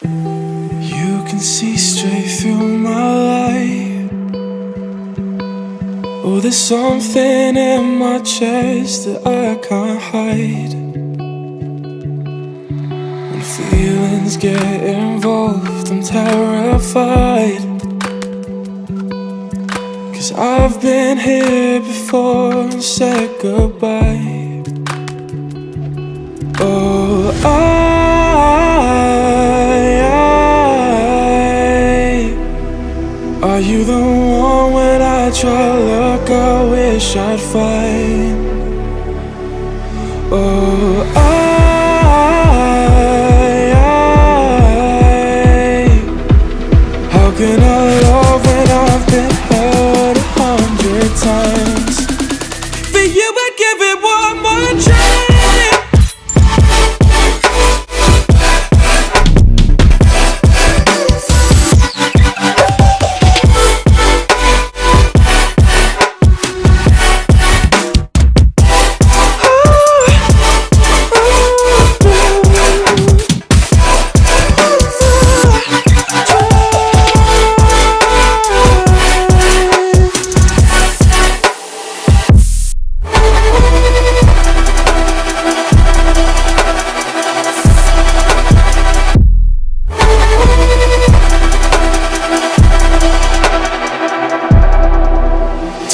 You can see straight through my light. Oh, there's something in my chest that I can't hide. When feelings get involved, I'm terrified. 'Cause I've been here before and said goodbye. Oh, are you the one when I try to look I wish I'd find? Oh, how can I love when I've been hurt 100 times? For you I'd give it one more try.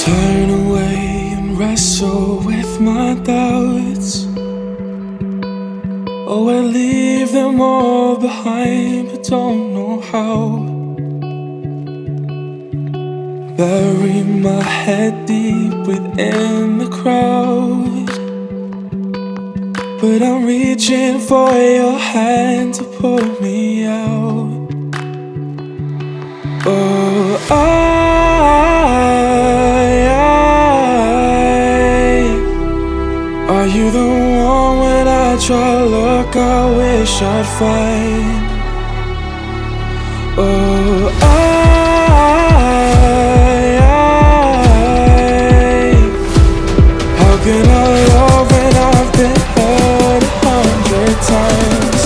Turn away and wrestle with my doubts. Oh, I leave them all behind, but don't know how. Bury my head deep within the crowd, but I'm reaching for your hand to pull me out. Oh, are you the one when I try to look I wish I'd find? Oh, how can I love when I've been hurt 100 times?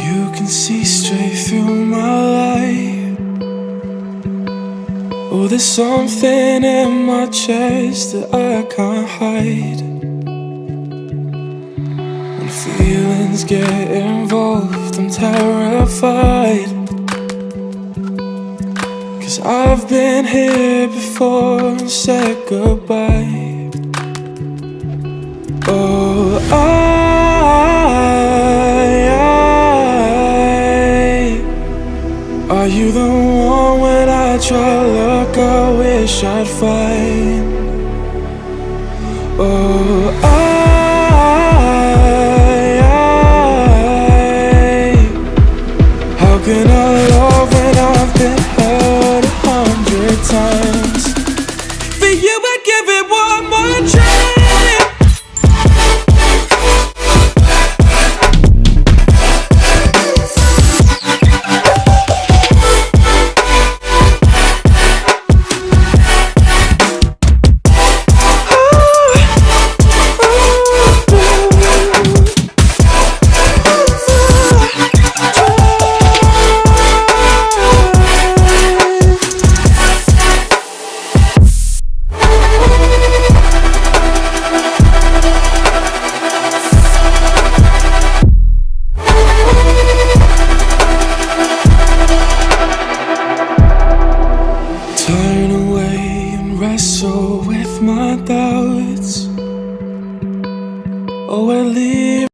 You can see straight through my light. Oh, there's something in my chest that I can't hide. When feelings get involved, I'm terrified. 'Cause I've been here before and said goodbye. Oh, are you the one when I try to look I wish I'd find? Oh, how can I love when I've been hurt 100 times? For you I'd give it one more try. Oh, I leave